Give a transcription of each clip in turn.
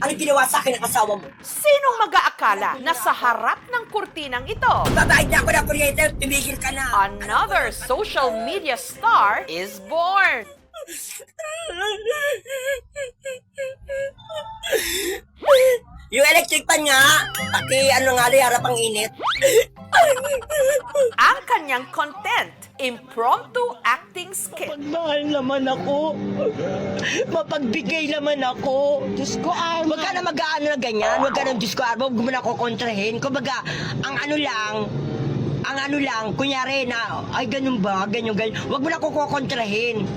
Ano ginawa sa akin ng asawa mo? Sinong mag-aakala na sa harap ng kurtinang ito, Babayad na ako ng kuryente, tumigil ka na. another social media star is born? Yung electric fan nga, pati ano nga rin, harap ang init. Ang kanyang content, impromptu acting skit. Mahal naman ako. Mapagbigay naman ako. Diyos ko, Arma. Huwag ka na mag-ano na ganyan. Huwag ka na, Diyos ko, Arma. Huwag mo na ako kontrahin. Kumbaga, ang ano lang, kunyari na, ay ganun ba, ganyan. Huwag mo na ako kukontrahin.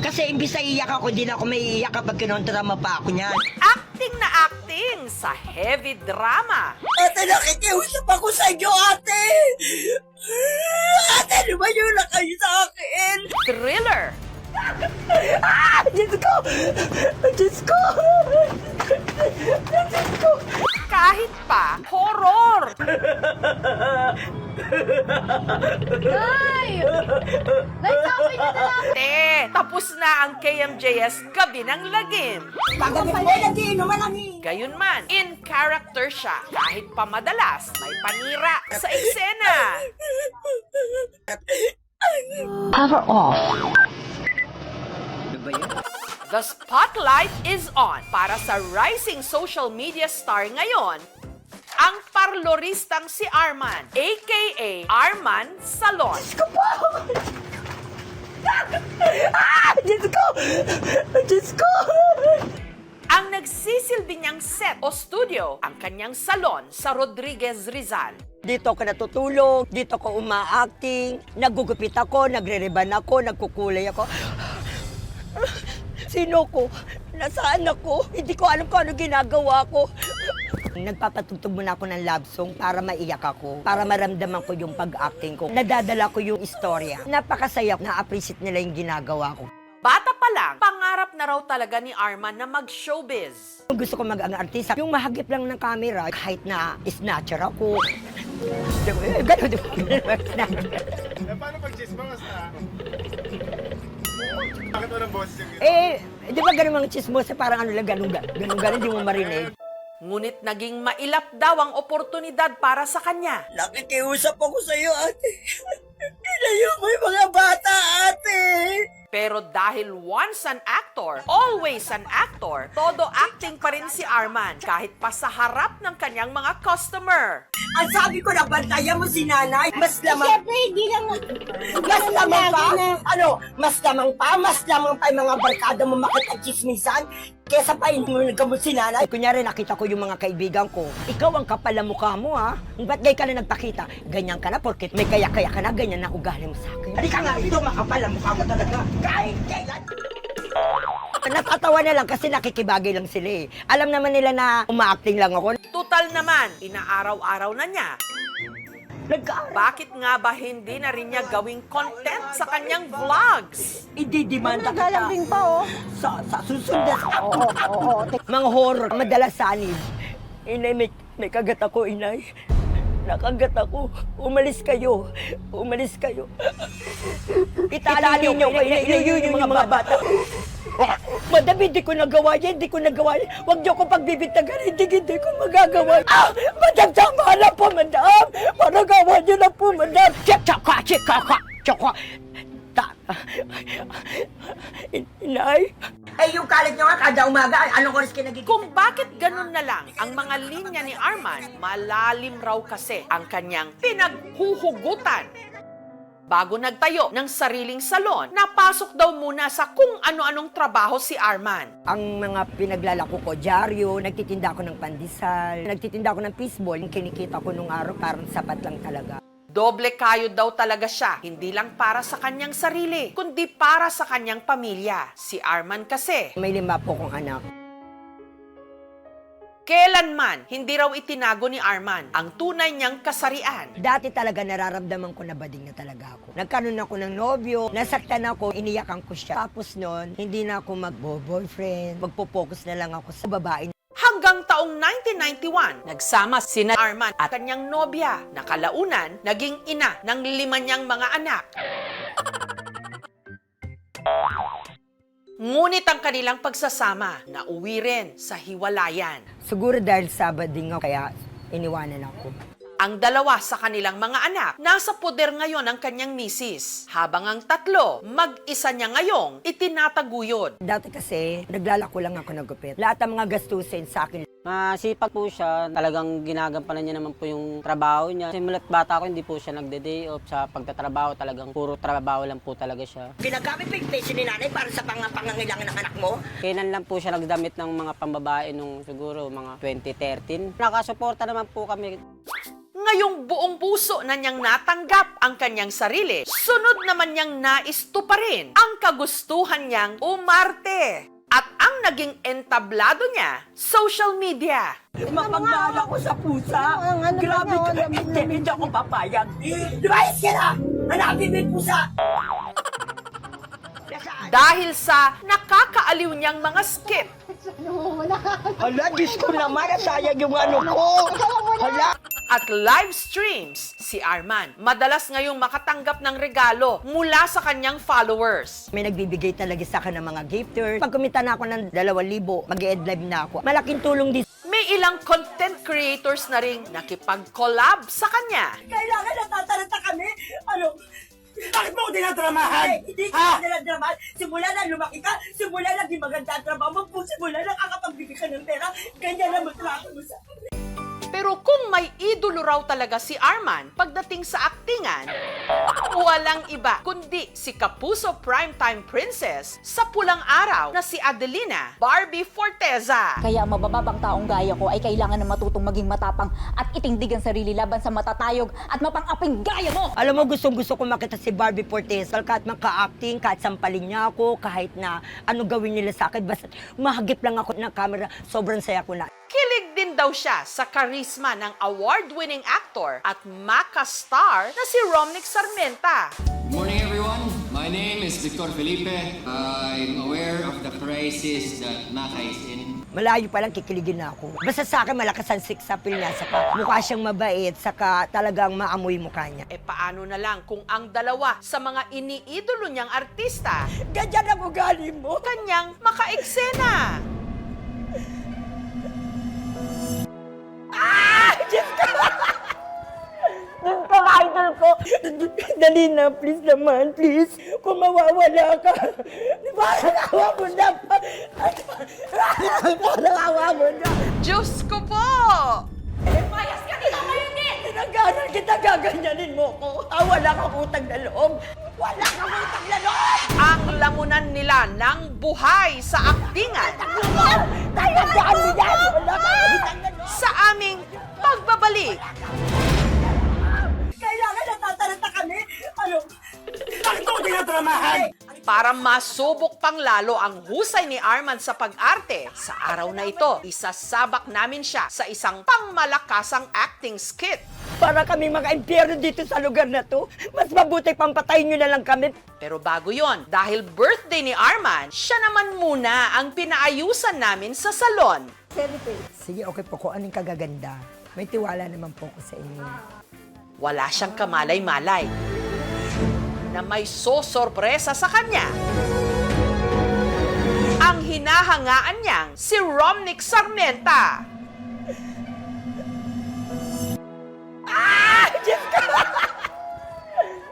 Kasi imbis na iiyak ako, di na ako may iiyak kapag kinontrama pa ako niyan. Acting na acting sa heavy drama. Ate, nakikiusap ako sa inyo, ate! Ate, lumayo na kayo sa akin! Thriller. Diyos ko! Diyos ko! Diyos ko! Kahit pa, horror. Nay! Nay, sabi niyo na lang! Tapos na ang KMJS Gabi ng Lagim. Pagdabi mo, nag-iinuman lang eh! Gayunman, in character siya. Kahit pa madalas, may panira sa eksena. Power off. Ano ba yun? The spotlight is on para sa rising social media star ngayon, ang parloristang si Arman, aka Arman Salon. Diyos ko! Diyos ko! Ang nagsisilbi niyang set o studio, ang kanyang salon sa Rodriguez Rizal. Dito ako natutulog, dito ako uma-acting, nagugupit ako, nagre-reban ako, nagkukulay ako. Sino ko? Nasaan ako? Hindi ko alam kung ano ginagawa ko. Nagpapatugtog muna ako ng love song para maiyak ako, para maramdaman ko yung pag-acting ko. Nadadala ko yung istorya. Napakasaya, na-appreciate nila yung ginagawa ko. Bata pa lang, pangarap na raw talaga ni Arman na mag-showbiz. Gusto ko mag-artista, yung mahagip lang ng camera, kahit na snatcher ako. Ganun. Paano pag chismas na? Bakit walang boses yung Di ba ganun mga chismosa, parang ano lang, ganun, di mo marinig. Ngunit naging mailap daw ang oportunidad para sa kanya. Nakikiusap ako sa'yo, ate. Ilayo mo yung mga bata, ate. Pero dahil once an actor, always an actor, todo acting pa rin si Arman kahit pa sa harap ng kanyang mga customer. Ang sabi ko na bantayan mo si nanay, mas lamang, Siyempre, hindi lang... mas lamang pa, mas lamang pa yung mga barkada mo makipag-chismisan, kesa pa inuulag mo si nanay. Kunyari, nakita ko yung mga kaibigan ko, ikaw ang kapal na mukha mo, ha? Ba't gay ka na nagpakita? Ganyan ka na, porque may kaya-kaya ka na, ganyan na ugali mo sa akin. Halika nga, ito makapal na mukha mo talaga. Kahit kailan. Natatawa na lang kasi nakikibagay lang sila eh. Alam naman nila na umaacting lang ako. Tutal naman, inaaraw-araw na niya. Nagka- Bakit nga ba hindi na rin niya gawing content sa kanyang vlogs? Ididimanda kita. Nagalambing pa, oh. Sa susunod na Oo. mga horror, madalas sanib. Inay, may kagat ako, inay. Nakagat ako. Umalis kayo. Umalis kayo. Italali niyo kayo. Ilayo yung mga bata. Madam, hindi ko nagawa yan. Hindi ko nagawa yan. Huwag niyo ko pagbibintagan. Hindi ko magagawa. Madam, tama na po, madam. Paragawa niyo na po, madam. Tsaka. Inay? Ay, yung kalat niyo nga kada umaga. Anong oras kinagigit? Kung bakit ganun na lang ang mga linya ni Arman, malalim raw kasi ang kanyang pinaghuhugutan. Bago nagtayo ng sariling salon, napasok daw muna sa kung ano-anong trabaho si Arman. Ang mga pinaglalako ko, dyaryo, nagtitinda ako ng pandesal, nagtitinda ako ng fishball. Yung kinikita ko nung araw, parang sapat lang talaga. Doble kayod daw talaga siya, hindi lang para sa kanyang sarili, kundi para sa kanyang pamilya. Si Arman kasi, May 5 po kong anak. kailanman hindi raw itinago ni Arman ang tunay niyang kasarian. Dati talaga nararamdaman ko na bading na talaga ako. Nagkaroon ako ng nobyo, nasaktan ako, iniyakan ko siya. Tapos noon, hindi na ako mag-boyfriend, magpo-focus na lang ako sa babae. Hanggang taong 1991, nagsama sina Arman at kanyang nobya na kalaunan naging ina ng 5 niyang mga anak. Ngunit ang kanilang pagsasama na uwi rin sa hiwalayan. Siguro dahil Sabading ako, kaya iniwanan ako. Ang dalawa sa kanilang mga anak, nasa poder ngayon ang kanyang misis. Habang ang tatlo, mag-isa niya ngayong itinataguyod. Dati kasi, naglalako lang ako ng gupit. Lahat ng mga gastusin sa akin. Masipag po siya, talagang ginagampanan niya naman po yung trabaho niya. Simulat bata ko, hindi po siya nagde-day off sa pagtatrabaho, talagang puro trabaho lang po talaga siya. Ginagamit pa yung pension ni nanay para sa pangangailangan ng anak mo? Kailan lang po siya nagdamit ng mga pambabae nung siguro mga 2013. Nakasuporta naman po kami. Ngayong buong puso na niyang natanggap ang kanyang sarili, sunod naman niyang naisto pa rin ang kagustuhan niyang umarte. At ang naging entablado niya, social media. Mapagmahal ako sa pusa. Grabe ka. Hindi ako papayag. Lumayas ka na! Hanapin mo yung pusa! Dahil sa nakakaaliw niyang mga skit, Hala, Diyos ko naman, nasayag yung ano ko. Hala. at live streams, si Arman madalas ngayong makatanggap ng regalo mula sa kanyang followers. May nagbibigay talaga sa akin ng mga gifters. Pag kumita na ako ng 2,000, mag-e-end live na ako. Malaking tulong din. May ilang content creators na ring nakipag-collab sa kanya. Kailangan natataranta kami. Ano? Bakit mo ko dinadramahan? Hindi ka dinadramahan. Simula na lumaki ka, simula na di maganda ang trabaho mo, simula na kakapagbigay ka ng pera, ganyan na matrato mo sa akin. Pero kung may idolo raw talaga si Arman pagdating sa aktingan, walang iba kundi si Kapuso Primetime Princess sa pulang araw na si Adelina Barbie Forteza. Kaya mabababang taong gaya ko ay kailangan na matutong maging matapang at itindig ang sarili laban sa matatayog at mapang-aping gaya mo! Alam mo, gustong-gusto ko makita si Barbie Forteza kahit maka-acting, kahit sampalin niya ako, kahit na ano gawin nila sa akin, basta mahagip lang ako ng camera, sobrang saya ko na. Kilig din daw siya sa karisma ng award-winning actor at Maka star na si Romnick Sarmenta. Good morning, everyone. My name is Victor Felipe. I'm aware of the crisis that Maka is in. Malayo pa lang kikiligin na ako. Basta sa akin malakas ang sex appeal niya, saka mukha siyang mabait, saka talagang maamoy mukha niya. E paano na lang kung ang dalawa sa mga iniidolo niyang artista, Ganyan ang ugali mo. kanyang makaeksena? Diyos ko, idol ko. Dali na, please naman, please. Kung mawawala ka, parang awa mo na. Parang awa mo na. Diyos ko po! Mayas ka nila ngayon eh! Tinaganan kita, gaganyanin mo ko. Wala kang utang na loob. Wala kang utang na loob! Ang lamunan nila ng buhay sa aktingan Tayandaan mo yan! Wala kang utang na loob! sa aming pagbabalik. Kailangan natataranta kami. Ano? Bakit mo dinadramahan? Para masubok pang lalo ang husay ni Arman sa pag-arte, sa araw na ito, isasabak namin siya sa isang pangmalakasang acting skit. Para kami mga impyerno dito sa lugar na to, mas mabuti pang patayin nyo na lang kami. Pero bago yon, dahil birthday ni Arman, siya naman muna ang pinaayusan namin sa salon. Sige, okay po. Kung anong kagaganda, may tiwala naman po ko sa inyo. Wala siyang kamalay-malay na may sosorpresa sa kanya. Ang hinahangaan niyang si Romnick Sarmenta.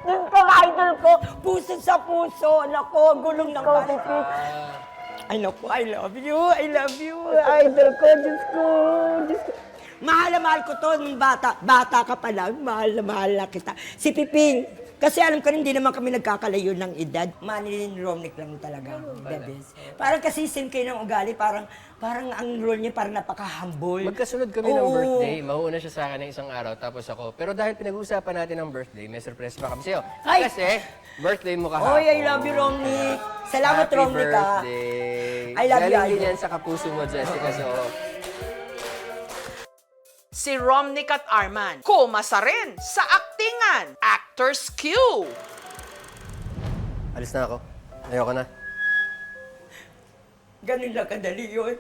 Diyos ko, idol ko. Puso sa puso. Nako, gulong ng balikin. Ay, naku, I love you. I love you. Idol ko, Diyos ko. Diyos ko. Mahal na mahal ko to nung bata. Bata ka pa lang, mahal na kita. Si Piping. Kasi alam ko rin, hindi naman kami nagkakalayo ng edad. Manilin Romnick lang talaga. The best. Parang kasi sin kayo ng ugali, parang ang role niya parang napaka-humble. Magkasunod kami ng Oo. birthday. Mauuna siya sa akin ng isang araw, tapos ako. Pero dahil pinag-uusapan natin ng birthday, may surprise pa kami sa'yo. Ay! Kasi, birthday mo kahapon. Oy, I love you, Romnick. Salamat, Happy Romnick, ha. birthday. I love you, Galing din idol. yan sa kapuso mo, Jessica. So, Si Romnick at Arman, kumasa rin sa aktingan. Actors Q. alis na ako. Ayoko na. Ganun lang kadali yun.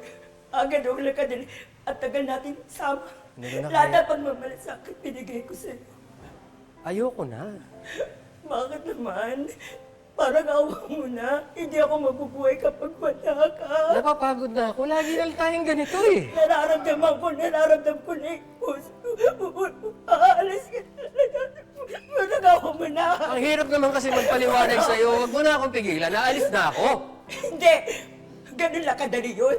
Ganun lang kadali. At tagal natin sama. Hindi ko na Lahat kaya. ng pagmamalasakit binigay ko sa'yo. Ayoko na. Bakit naman? Parang awa mo na. Hindi ako mabubuhay kapag wala ka. Napapagod na ako. Lagi lang tayong ganito eh. Nararamdaman ko na yung puso. Aalis ka talaga. Parang awa mo na. Ang hirap naman kasi magpaliwanag sa'yo. Huwag mo na akong pigilan. Naalis na ako. Hindi. Ganun lang kadali yun.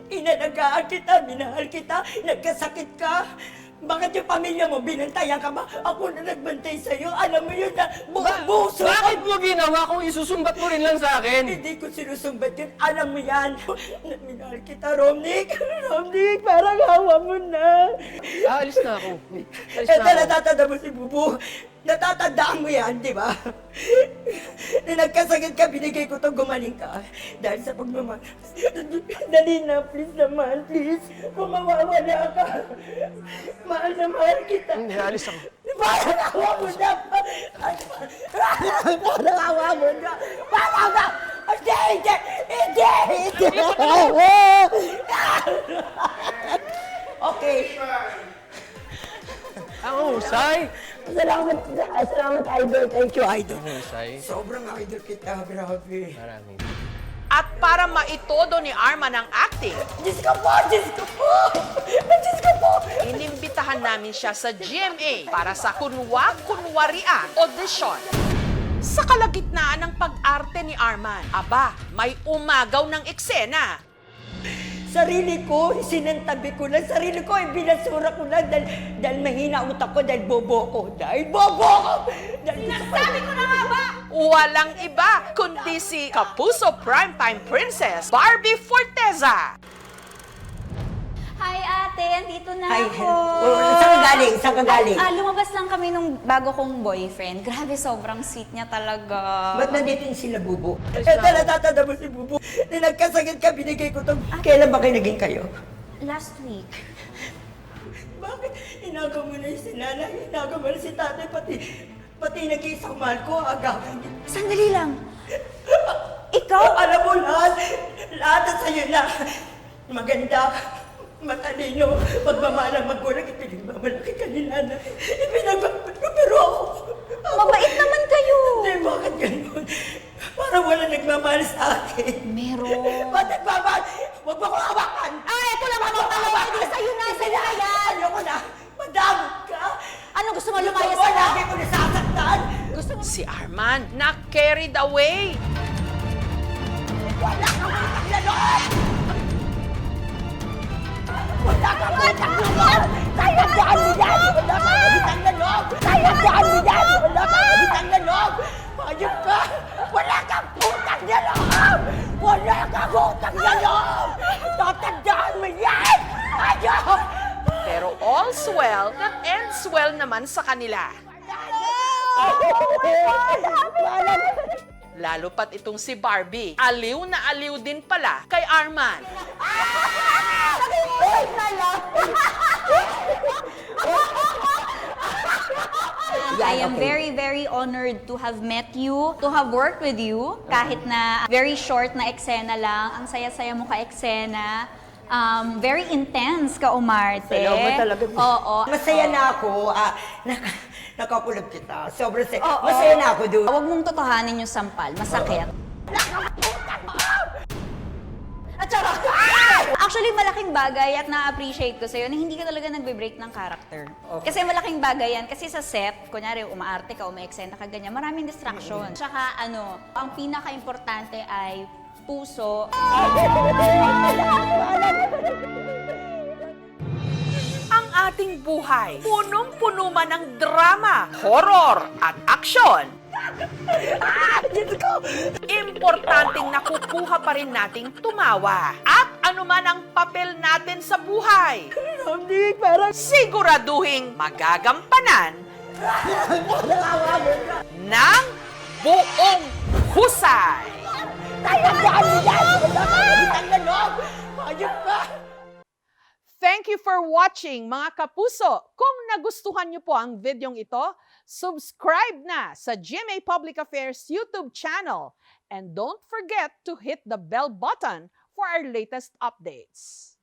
Inalagaan kita, minahal kita, nagkasakit ka. Bakit yung pamilya mo, binantayan ka ba? Ako na nagbantay sa'yo. Alam mo yun na buso. Bakit mo ginawa kung isusumbat mo rin lang sa akin? Hindi ko sinusumbat yun. Alam mo yan. Minahal kita, Romnick. Romnick, parang hawa mo na. Aalis na ako. Alis Eto, na ako. natatanda mo si Bubu. Natatandaan mo yan, di ba? Na nagkasakit ka, binigay ko to, gumaling ka. Dahil sa pagmamahal. Dali na, please naman, please. Kung mawawala ka. Mahal na mahal kita. Hindi, aalis ako. Parang awa mo na. Parang awa mo na. Parang awa. Hindi. Okay. Ang husay. Salamat, Idol. Thank you, Idol. Husay. Sobrang idol kita, grabe. Maraming. At para maitodo ni Arman ang acting, Diyos ko po! Diyos ko po! Diyos ko po! inimbitahan namin siya sa GMA para sa kunwariang audition. Sa kalagitnaan ng pag-arte ni Arman, aba, may umagaw ng eksena. Sarili ko, sinantabi ko lang. Sarili ko, binasura ko lang dahil mahina utak ko, dahil bobo ko. Sinasabi ko na nga ba? Walang iba kundi si Kapuso Primetime Princess Barbie Forteza. Hi ate, andito na Ay, ako. saan ka galing? Lumabas lang kami nung bago kong boyfriend. Grabe, sobrang sweet niya talaga. Ba't nandito yung sila, Bubo? Eto, natatanda mo si Bubo. Na nagkasakit ka, binigay ko to. Kailan ba kayo naging kayo? Last week. Bakit? Inagaw mo na yung sinanay, inagaw mo na si tatay, pati nag-iisang mahal ko, agawin niyo. Sandali lang. Ikaw? Alam mo lahat na sa'yo na maganda, matalino, pagmamahal ang magulang, ipinagmamalaki ka ni nanay. Pero ako, Mabait naman kayo. hindi, bakit ganun? Parang wala nagmamahal sa akin. Meron. Ba't nagmamahal? Huwag mo akong hawakan! Ito lang ako talaga. Hindi sa'yo na. Sa'yo na yan. Ayoko na! Madamot ka! Ano gusto mo Gusto lumayas mo, sa lagi ko nasasaktan! Gusto mo? Si Arman na carried away. Wala kang utang na loob! Wala kang utang na loob! Tayandaan mo yan! Wala kang utang na loob! Tayandaan mo yan! Wala kang utang na loob! Ayun ka! Wala kang utang na loob! Wala kang utang na loob! Tatandaan mo yan! Ayun! Pero all's well that ends well naman sa kanila. Lalo pat itong si Barbie, aliw na aliw din pala kay Arman. I am very, very honored to have met you, to have worked with you. Kahit na very short na eksena lang, ang saya-saya mo ka-eksena. Very intense ka, umarte. Salamat talaga. Oo. Masaya na ako. Nakakulab kita. Sobrang saya. Oo. Masaya na ako doon. Huwag mong totohanin yung sampal. Masakit. At saka, actually, malaking bagay at na-appreciate ko sa'yo na hindi ka talaga nagbe-break ng character. Kasi malaking bagay yan. Kasi sa set, kunyari, umaarte ka, umaeksena ka, ganyan, maraming distraction. Tsaka, ang pinaka-importante ay puso. Ang ating buhay, punong-puno man ng drama, horror at aksyon. Importanteng nakukuha pa rin nating tumawa. At anuman ang papel natin sa buhay, siguraduhing magagampanan ng buong husay. Thank you for watching, mga kapuso. Kung nagustuhan niyo po ang videong ito, subscribe na sa GMA Public Affairs YouTube channel. And don't forget to hit the bell button for our latest updates.